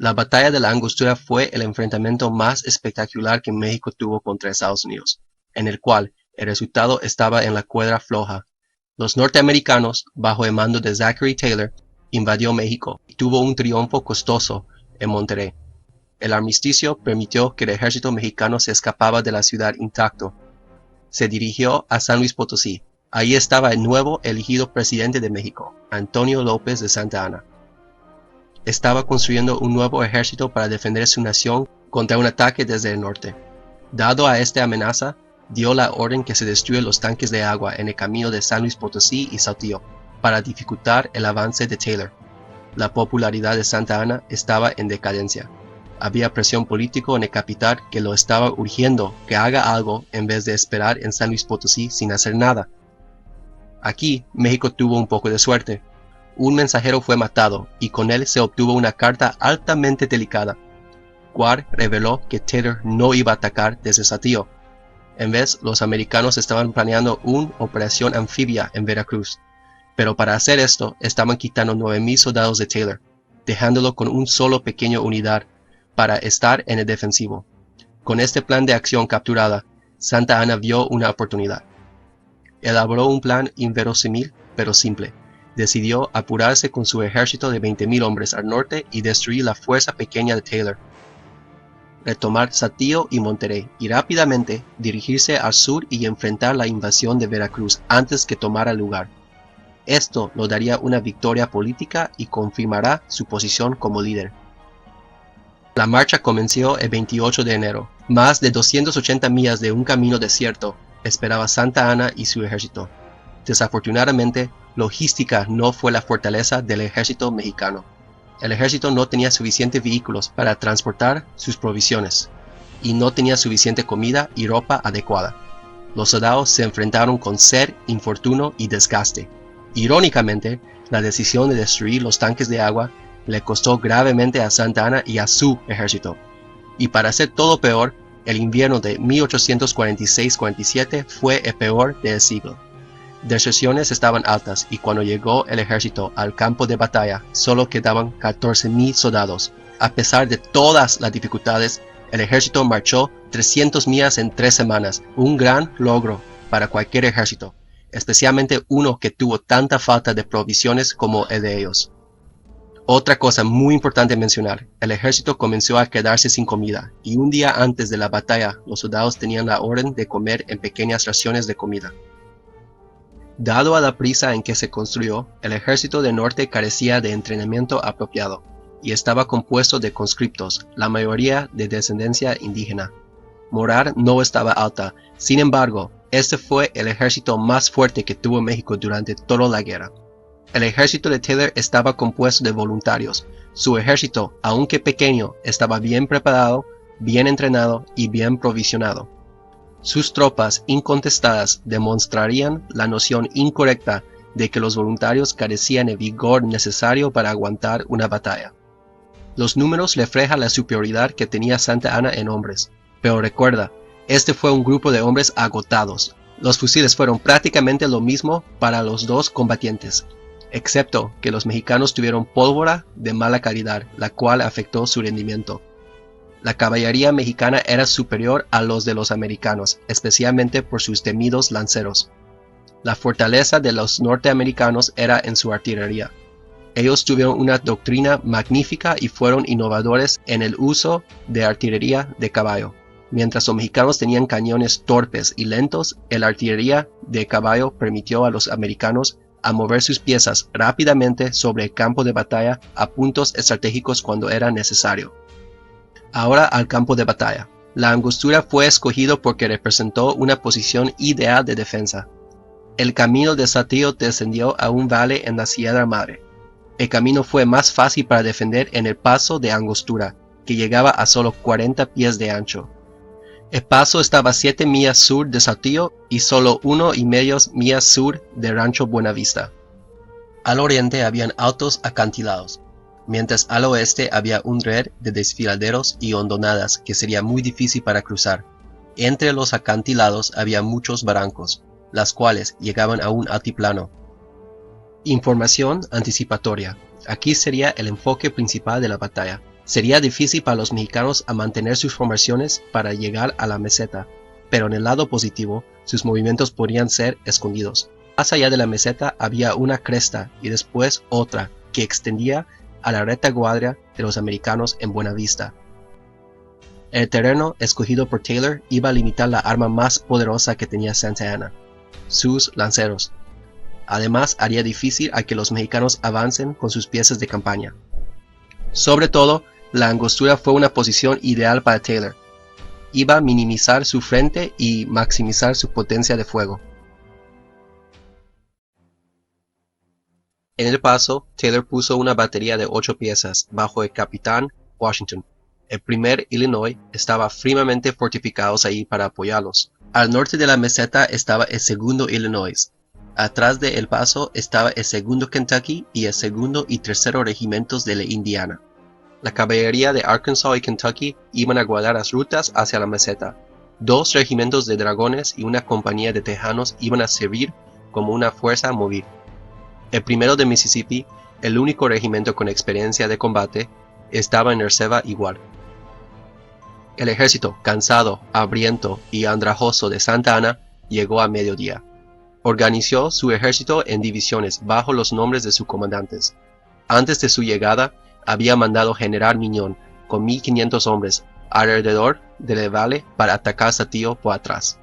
La batalla de la Angostura fue el enfrentamiento más espectacular que México tuvo contra Estados Unidos, en el cual el resultado estaba en la cuerda floja. Los norteamericanos, bajo el mando de Zachary Taylor, invadió México y tuvo un triunfo costoso en Monterrey. El armisticio permitió que el ejército mexicano se escapaba de la ciudad intacto. Se dirigió a San Luis Potosí. Ahí estaba el nuevo elegido presidente de México, Antonio López de Santa Anna. Estaba construyendo un nuevo ejército para defender su nación contra un ataque desde el norte. Dado a esta amenaza, dio la orden que se destruyan los tanques de agua en el camino de San Luis Potosí y Saltillo, para dificultar el avance de Taylor. La popularidad de Santa Anna estaba en decadencia. Había presión política en el capital que lo estaba urgiendo que haga algo en vez de esperar en San Luis Potosí sin hacer nada. Aquí, México tuvo un poco de suerte. Un mensajero fue matado y con él se obtuvo una carta altamente delicada, cual reveló que Taylor no iba a atacar desde Saltillo. En vez, los americanos estaban planeando una operación anfibia en Veracruz, pero para hacer esto estaban quitando 9,000 soldados de Taylor, dejándolo con un solo pequeña unidad para estar en el defensivo. Con este plan de acción capturada, Santa Anna vio una oportunidad. Elaboró un plan inverosímil pero simple. Decidió apurarse con su ejército de 20,000 hombres al norte y destruir la fuerza pequeña de Taylor. Retomar Saltillo y Monterrey y rápidamente dirigirse al sur y enfrentar la invasión de Veracruz antes que tomara lugar. Esto lo daría una victoria política y confirmará su posición como líder. La marcha comenzó el 28 de enero. Más de 280 millas de un camino desierto esperaba Santa Anna y su ejército. Desafortunadamente, logística no fue la fortaleza del ejército mexicano. El ejército no tenía suficientes vehículos para transportar sus provisiones y no tenía suficiente comida y ropa adecuada. Los soldados se enfrentaron con sed, infortunio y desgaste. Irónicamente, la decisión de destruir los tanques de agua le costó gravemente a Santa Anna y a su ejército. Y para hacer todo peor, el invierno de 1846-47 fue el peor del siglo. Deserciones estaban altas y cuando llegó el ejército al campo de batalla solo quedaban 14,000 soldados. A pesar de todas las dificultades, el ejército marchó 300 millas en 3 semanas, un gran logro para cualquier ejército, especialmente uno que tuvo tanta falta de provisiones como el de ellos. Otra cosa muy importante mencionar, el ejército comenzó a quedarse sin comida, y un día antes de la batalla los soldados tenían la orden de comer en pequeñas raciones de comida. Dado a la prisa en que se construyó, el ejército del norte carecía de entrenamiento apropiado, y estaba compuesto de conscriptos, la mayoría de descendencia indígena. Moral no estaba alta, sin embargo, este fue el ejército más fuerte que tuvo México durante toda la guerra. El ejército de Taylor estaba compuesto de voluntarios. Su ejército, aunque pequeño, estaba bien preparado, bien entrenado y bien provisionado. Sus tropas incontestadas demostrarían la noción incorrecta de que los voluntarios carecían el vigor necesario para aguantar una batalla. Los números reflejan la superioridad que tenía Santa Anna en hombres, pero recuerda, este fue un grupo de hombres agotados. Los fusiles fueron prácticamente lo mismo para los dos combatientes, excepto que los mexicanos tuvieron pólvora de mala calidad, la cual afectó su rendimiento. La caballería mexicana era superior a los de los americanos, especialmente por sus temidos lanceros. La fortaleza de los norteamericanos era en su artillería. Ellos tuvieron una doctrina magnífica y fueron innovadores en el uso de artillería de caballo. Mientras los mexicanos tenían cañones torpes y lentos, la artillería de caballo permitió a los americanos a mover sus piezas rápidamente sobre el campo de batalla a puntos estratégicos cuando era necesario. Ahora al campo de batalla. La Angostura fue escogido porque representó una posición ideal de defensa. El camino de Saltillo descendió a un valle en la Sierra Madre. El camino fue más fácil para defender en el paso de Angostura, que llegaba a solo 40 pies de ancho. El paso estaba a 7 millas sur de Saltillo y solo 1,5 millas sur de Rancho Buenavista. Al oriente habían altos acantilados, mientras al oeste había un red de desfiladeros y hondonadas que sería muy difícil para cruzar. Entre los acantilados había muchos barrancos, las cuales llegaban a un altiplano. Información anticipatoria. Aquí sería el enfoque principal de la batalla. Sería difícil para los mexicanos a mantener sus formaciones para llegar a la meseta, pero en el lado positivo, sus movimientos podrían ser escondidos. Más allá de la meseta había una cresta y después otra que extendía a la retaguardia de los americanos en Buenavista. El terreno escogido por Taylor iba a limitar la arma más poderosa que tenía Santa Anna, sus lanceros. Además, haría difícil a que los mexicanos avancen con sus piezas de campaña. Sobre todo, la angostura fue una posición ideal para Taylor. Iba a minimizar su frente y maximizar su potencia de fuego. En El Paso, Taylor puso una batería de 8 piezas bajo el capitán Washington. El primer Illinois estaba firmemente fortificados ahí para apoyarlos. Al norte de la meseta estaba el segundo Illinois. Atrás de El Paso estaba el segundo Kentucky y el segundo y tercero regimientos de la Indiana. La caballería de Arkansas y Kentucky iban a guardar las rutas hacia la meseta. 2 regimientos de dragones y una compañía de tejanos iban a servir como una fuerza móvil. El primero de Mississippi, el único regimiento con experiencia de combate, estaba en reserva igual. El ejército, cansado, hambriento y andrajoso de Santa Anna, llegó a mediodía. Organizó su ejército en divisiones bajo los nombres de sus comandantes. Antes de su llegada, había mandado General Miñón con 1500 hombres alrededor del valle para atacar Saltillo por atrás.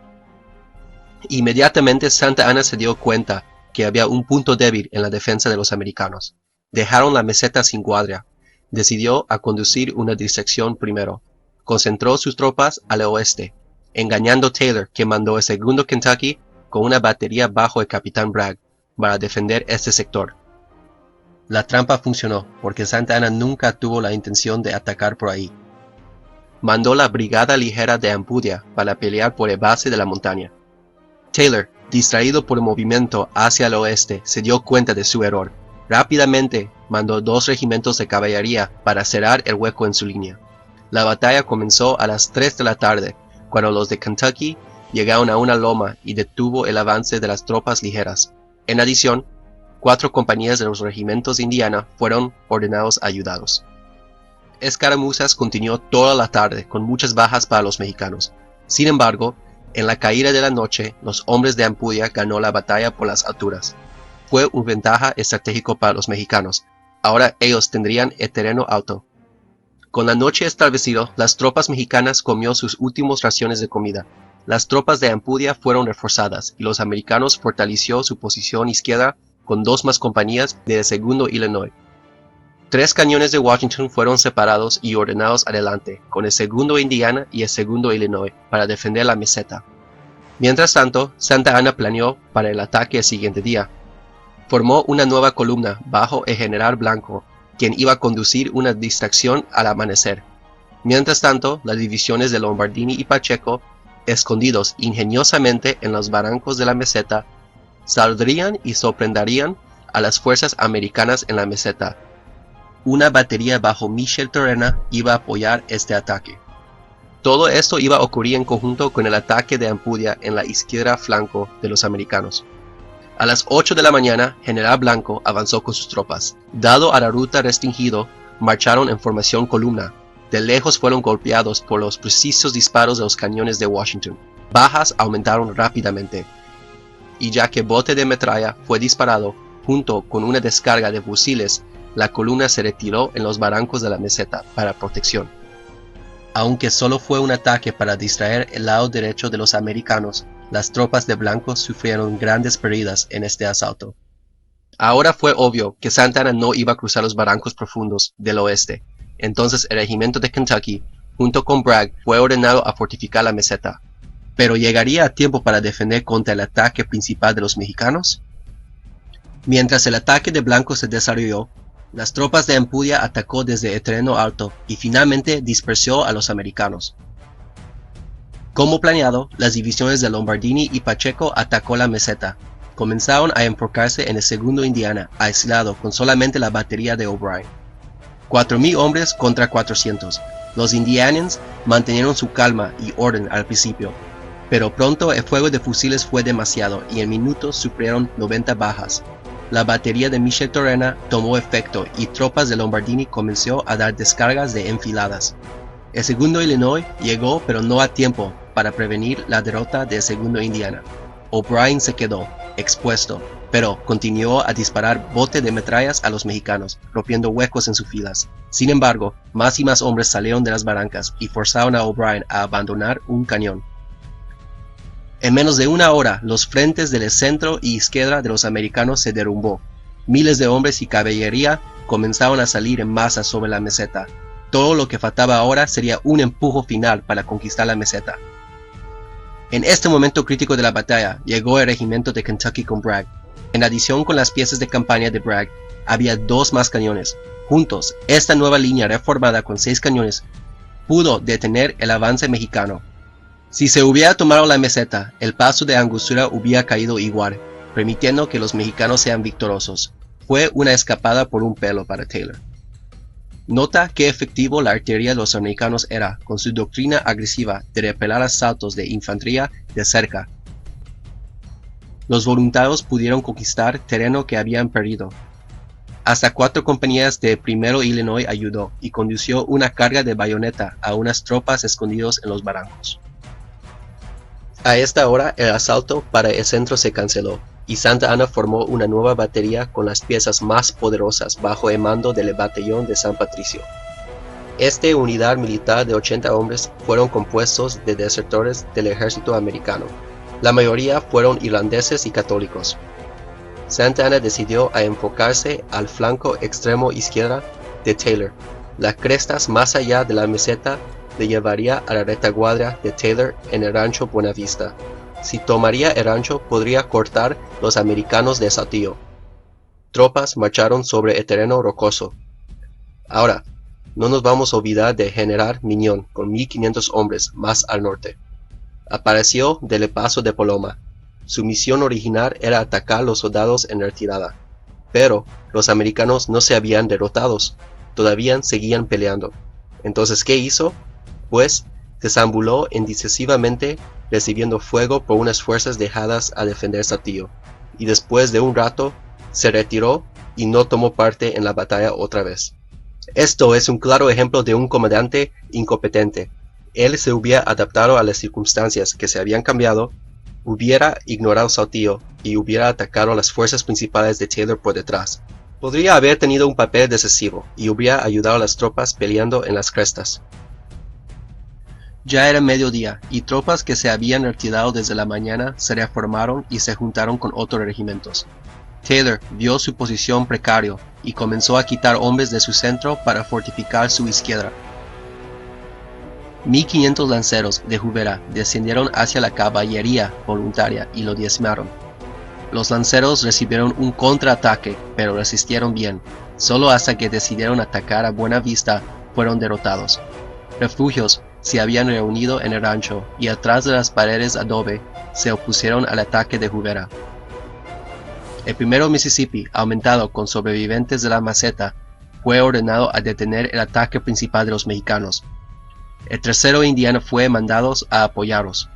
Inmediatamente Santa Anna se dio cuenta que había un punto débil en la defensa de los americanos. Dejaron la meseta sin guardia. Decidió a conducir una distracción primero. Concentró sus tropas al oeste, engañando a Taylor, que mandó el segundo Kentucky con una batería bajo el capitán Bragg para defender este sector. La trampa funcionó porque Santa Anna nunca tuvo la intención de atacar por ahí. Mandó la brigada ligera de Ampudia para pelear por el base de la montaña. Taylor, distraído por el movimiento hacia el oeste, se dio cuenta de su error. Rápidamente mandó 2 regimientos de caballería para cerrar el hueco en su línea. La batalla comenzó a las 3 de la tarde, cuando los de Kentucky llegaron a una loma y detuvo el avance de las tropas ligeras. En adición, 4 compañías de los regimientos de Indiana fueron ordenados ayudados. Escaramuzas continuó toda la tarde con muchas bajas para los mexicanos. Sin embargo, en la caída de la noche, los hombres de Ampudia ganó la batalla por las alturas. Fue una ventaja estratégica para los mexicanos. Ahora ellos tendrían el terreno alto. Con la noche establecida, las tropas mexicanas comió sus últimas raciones de comida. Las tropas de Ampudia fueron reforzadas y los americanos fortaleció su posición izquierda con 2 más compañías del segundo Illinois. 3 cañones de Washington fueron separados y ordenados adelante, con el segundo Indiana y el segundo Illinois, para defender la meseta. Mientras tanto, Santa Anna planeó para el ataque el siguiente día. Formó una nueva columna bajo el general Blanco, quien iba a conducir una distracción al amanecer. Mientras tanto, las divisiones de Lombardini y Pacheco, escondidos ingeniosamente en los barrancos de la meseta, saldrían y sorprenderían a las fuerzas americanas en la meseta. Una batería bajo Michel Torrena iba a apoyar este ataque. Todo esto iba a ocurrir en conjunto con el ataque de Ampudia en la izquierda flanco de los americanos. A las 8 de la mañana, General Blanco avanzó con sus tropas. Dado a la ruta restringido, marcharon en formación columna. De lejos fueron golpeados por los precisos disparos de los cañones de Washington. Bajas aumentaron rápidamente. Y ya que bote de metralla fue disparado, junto con una descarga de fusiles, la columna se retiró en los barrancos de la meseta para protección. Aunque solo fue un ataque para distraer el lado derecho de los americanos, las tropas de Blanco sufrieron grandes pérdidas en este asalto. Ahora fue obvio que Santa Anna no iba a cruzar los barrancos profundos del oeste. Entonces el regimiento de Kentucky, junto con Bragg, fue ordenado a fortificar la meseta. ¿Pero llegaría a tiempo para defender contra el ataque principal de los mexicanos? Mientras el ataque de Blanco se desarrolló, las tropas de Ampudia atacó desde el terreno alto y finalmente dispersó a los americanos. Como planeado, las divisiones de Lombardini y Pacheco atacó la meseta. Comenzaron a enfocarse en el segundo Indiana, aislado con solamente la batería de O'Brien. 4,000 hombres contra 400. Los Indianians mantenieron su calma y orden al principio, pero pronto el fuego de fusiles fue demasiado y en minutos sufrieron 90 bajas. La batería de Micheltorena tomó efecto y tropas de Lombardini comenzó a dar descargas de enfiladas. El 2º Illinois llegó, pero no a tiempo para prevenir la derrota del 2º Indiana. O'Brien se quedó expuesto, pero continuó a disparar botes de metrallas a los mexicanos, rompiendo huecos en sus filas. Sin embargo, más y más hombres salieron de las barrancas y forzaron a O'Brien a abandonar un cañón. En menos de una hora, los frentes del centro y izquierda de los americanos se derrumbó. Miles de hombres y caballería comenzaron a salir en masa sobre la meseta. Todo lo que faltaba ahora sería un empuje final para conquistar la meseta. En este momento crítico de la batalla, llegó el regimiento de Kentucky con Bragg. En adición con las piezas de campaña de Bragg, había 2 más cañones. Juntos, esta nueva línea reformada con 6 cañones pudo detener el avance mexicano. Si se hubiera tomado la meseta, el paso de Angostura hubiera caído igual, permitiendo que los mexicanos sean victoriosos. Fue una escapada por un pelo para Taylor. Nota qué efectivo la artillería de los americanos era, con su doctrina agresiva de repeler asaltos de infantería de cerca. Los voluntarios pudieron conquistar terreno que habían perdido. Hasta 4 compañías de 1º Illinois ayudó y condució una carga de bayoneta a unas tropas escondidas en los barrancos. A esta hora el asalto para el centro se canceló, y Santa Anna formó una nueva batería con las piezas más poderosas bajo el mando del batallón de San Patricio. Esta unidad militar de 80 hombres fueron compuestos de desertores del ejército americano. La mayoría fueron irlandeses y católicos. Santa Anna decidió a enfocarse al flanco extremo izquierda de Taylor. Las crestas más allá de la meseta le llevaría a la retaguardia de Taylor en el rancho Buenavista. Si tomaría el rancho, podría cortar los americanos de Saltillo. Tropas marcharon sobre el terreno rocoso. Ahora, no nos vamos a olvidar de General Miñón, con 1500 hombres más al norte. Apareció del Paso de Poloma. Su misión original era atacar a los soldados en retirada. Pero los americanos no se habían derrotados, todavía seguían peleando. Entonces, ¿qué hizo? Pues desambuló indecisivamente, recibiendo fuego por unas fuerzas dejadas a defender Saltillo, y después de un rato se retiró y no tomó parte en la batalla otra vez. Esto es un claro ejemplo de un comandante incompetente. Él se hubiera adaptado a las circunstancias que se habían cambiado, hubiera ignorado Saltillo y hubiera atacado a las fuerzas principales de Taylor por detrás. Podría haber tenido un papel decisivo y hubiera ayudado a las tropas peleando en las crestas. Ya era mediodía, y tropas que se habían retirado desde la mañana se reformaron y se juntaron con otros regimientos. Taylor vio su posición precaria y comenzó a quitar hombres de su centro para fortificar su izquierda. 1500 lanceros de Juvera descendieron hacia la caballería voluntaria y lo diezmaron. Los lanceros recibieron un contraataque, pero resistieron bien. Solo hasta que decidieron atacar a Buenavista fueron derrotados. Refugios se habían reunido en el rancho y atrás de las paredes adobe se opusieron al ataque de Juvera. El 1º Mississippi, aumentado con sobrevivientes de la meseta, fue ordenado a detener el ataque principal de los mexicanos. El 3º Indiana fue mandado a apoyarlos.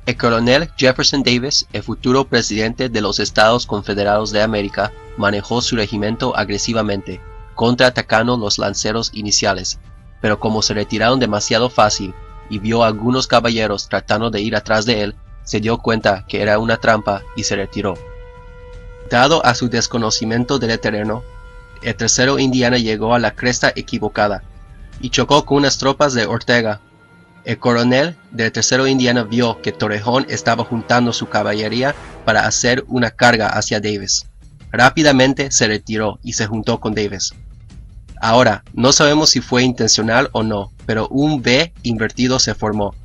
El coronel Jefferson Davis, el futuro presidente de los Estados Confederados de América, manejó su regimiento agresivamente, contraatacando los lanceros iniciales. Pero como se retiraron demasiado fácil y vio a algunos caballeros tratando de ir atrás de él, se dio cuenta que era una trampa y se retiró. Dado a su desconocimiento del terreno, el 3º Indiana llegó a la cresta equivocada y chocó con unas tropas de Ortega. El coronel del 3º Indiana vio que Torrejón estaba juntando su caballería para hacer una carga hacia Davis. Rápidamente se retiró y se juntó con Davis. Ahora, no sabemos si fue intencional o no, pero un V invertido se formó.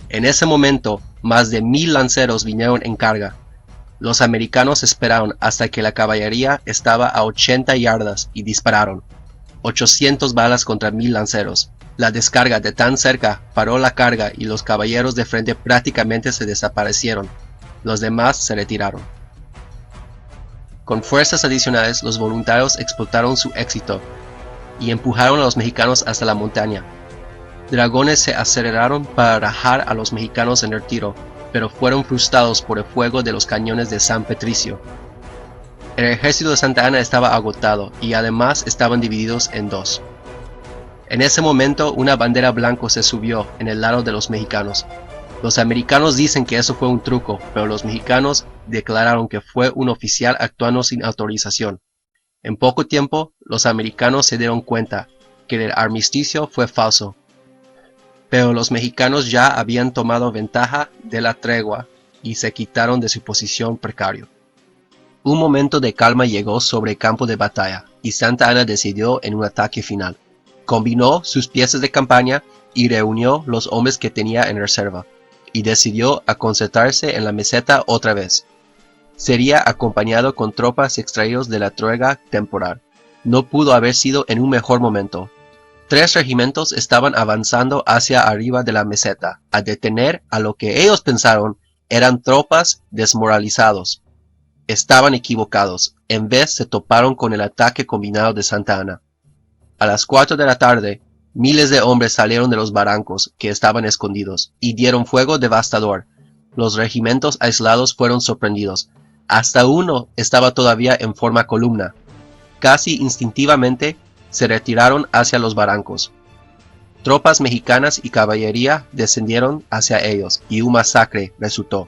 En ese momento, más de 1000 lanceros vinieron en carga. Los americanos esperaron hasta que la caballería estaba a 80 yardas y dispararon. 800 balas contra 1000 lanceros. La descarga de tan cerca paró la carga y los caballeros de frente prácticamente se desaparecieron. Los demás se retiraron. Con fuerzas adicionales, los voluntarios explotaron su éxito y empujaron a los mexicanos hasta la montaña. Dragones se aceleraron para rajar a los mexicanos en el tiro, pero fueron frustrados por el fuego de los cañones de San Patricio. El ejército de Santa Anna estaba agotado y además estaban divididos en dos. En ese momento una bandera blanca se subió en el lado de los mexicanos. Los americanos dicen que eso fue un truco, pero los mexicanos declararon que fue un oficial actuando sin autorización. En poco tiempo, los americanos se dieron cuenta que el armisticio fue falso. Pero los mexicanos ya habían tomado ventaja de la tregua y se quitaron de su posición precaria. Un momento de calma llegó sobre el campo de batalla y Santa Anna decidió en un ataque final. Combinó sus piezas de campaña y reunió los hombres que tenía en reserva, y decidió a concentrarse en la meseta otra vez. Sería acompañado con tropas extraídas de la tregua temporal. No pudo haber sido en un mejor momento. 3 regimientos estaban avanzando hacia arriba de la meseta, a detener a lo que ellos pensaron eran tropas desmoralizados. Estaban equivocados, en vez se toparon con el ataque combinado de Santa Anna. A las 4 de la tarde, miles de hombres salieron de los barrancos que estaban escondidos y dieron fuego devastador. Los regimientos aislados fueron sorprendidos. Hasta uno estaba todavía en forma columna. Casi instintivamente se retiraron hacia los barrancos. Tropas mexicanas y caballería descendieron hacia ellos y un masacre resultó.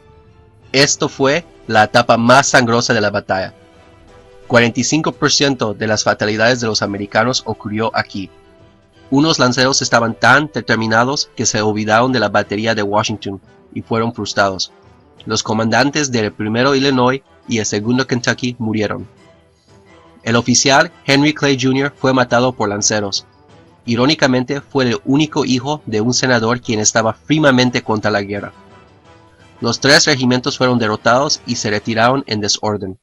Esto fue la etapa más sangrosa de la batalla. 45% de las fatalidades de los americanos ocurrió aquí. Unos lanceros estaban tan determinados que se olvidaron de la batería de Washington y fueron frustrados. Los comandantes del 1º Illinois y el 2º Kentucky murieron. El oficial Henry Clay Jr. fue matado por lanceros. Irónicamente, fue el único hijo de un senador quien estaba firmemente contra la guerra. Los 3 regimientos fueron derrotados y se retiraron en desorden.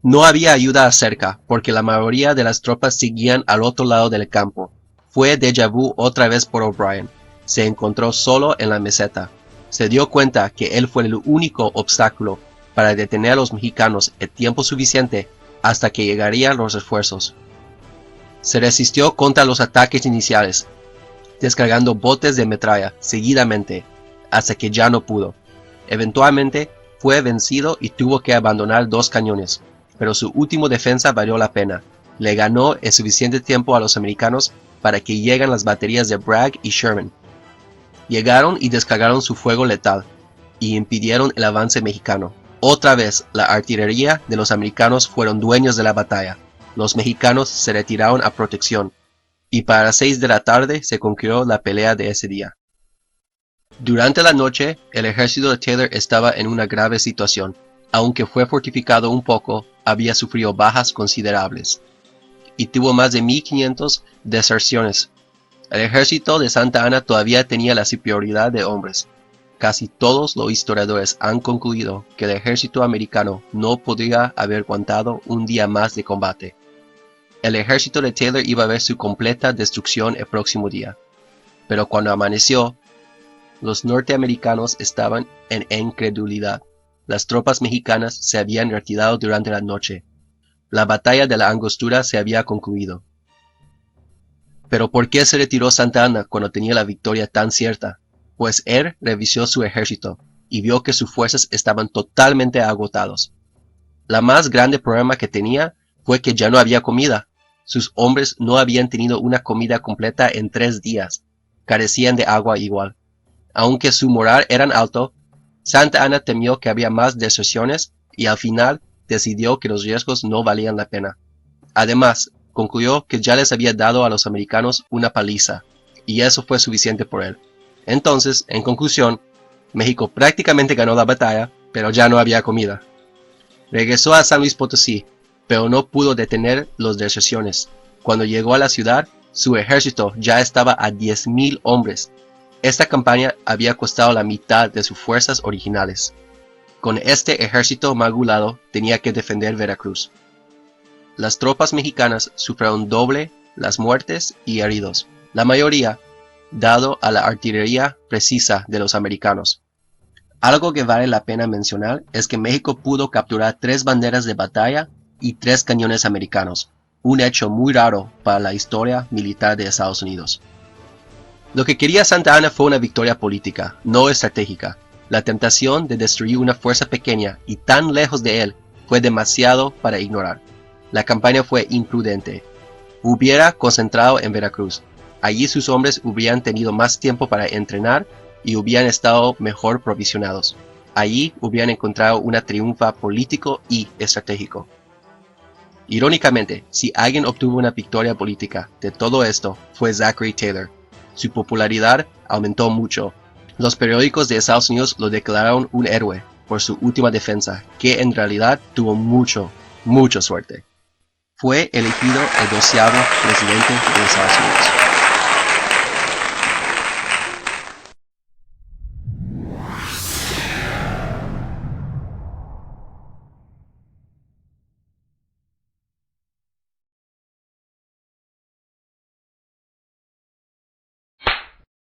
No había ayuda cerca, porque la mayoría de las tropas seguían al otro lado del campo. Fue déjà vu otra vez por O'Brien. Se encontró solo en la meseta. Se dio cuenta que él fue el único obstáculo para detener a los mexicanos el tiempo suficiente hasta que llegarían los refuerzos. Se resistió contra los ataques iniciales, descargando botes de metralla seguidamente, hasta que ya no pudo. Eventualmente fue vencido y tuvo que abandonar 2 cañones, pero su última defensa valió la pena. Le ganó el suficiente tiempo a los americanos para que lleguen las baterías de Bragg y Sherman. Llegaron y descargaron su fuego letal, y impidieron el avance mexicano. Otra vez, la artillería de los americanos fueron dueños de la batalla. Los mexicanos se retiraron a protección, y para las 6 de la tarde se concluyó la pelea de ese día. Durante la noche, el ejército de Taylor estaba en una grave situación. Aunque fue fortificado un poco, había sufrido bajas considerables, y tuvo más de 1500 deserciones. El ejército de Santa Anna todavía tenía la superioridad de hombres. Casi todos los historiadores han concluido que el ejército americano no podría haber aguantado un día más de combate. El ejército de Taylor iba a ver su completa destrucción el próximo día. Pero cuando amaneció, los norteamericanos estaban en incredulidad. Las tropas mexicanas se habían retirado durante la noche. La batalla de la Angostura se había concluido. Pero ¿por qué se retiró Santa Anna cuando tenía la victoria tan cierta? Pues él revisó su ejército y vio que sus fuerzas estaban totalmente agotados. La más grande problema que tenía fue que ya no había comida. Sus hombres no habían tenido una comida completa en 3 días. Carecían de agua igual. Aunque su moral era alto, Santa Anna temió que había más deserciones y al final decidió que los riesgos no valían la pena. Además, concluyó que ya les había dado a los americanos una paliza, y eso fue suficiente por él. Entonces, en conclusión, México prácticamente ganó la batalla, pero ya no había comida. Regresó a San Luis Potosí, pero no pudo detener las deserciones. Cuando llegó a la ciudad, su ejército ya estaba a 10,000 hombres. Esta campaña había costado la mitad de sus fuerzas originales. Con este ejército magulado tenía que defender Veracruz. Las tropas mexicanas sufrieron doble las muertes y heridos, la mayoría dado a la artillería precisa de los americanos. Algo que vale la pena mencionar es que México pudo capturar 3 banderas de batalla y 3 cañones americanos, un hecho muy raro para la historia militar de Estados Unidos. Lo que quería Santa Anna fue una victoria política, no estratégica. La tentación de destruir una fuerza pequeña y tan lejos de él fue demasiado para ignorar. La campaña fue imprudente. Hubiera concentrado en Veracruz. Allí sus hombres hubieran tenido más tiempo para entrenar y hubieran estado mejor provisionados. Allí hubieran encontrado un triunfo político y estratégico. Irónicamente, si alguien obtuvo una victoria política de todo esto, fue Zachary Taylor. Su popularidad aumentó mucho. Los periódicos de Estados Unidos lo declararon un héroe por su última defensa, que en realidad tuvo mucha suerte. Fue elegido el 12º presidente de Estados Unidos.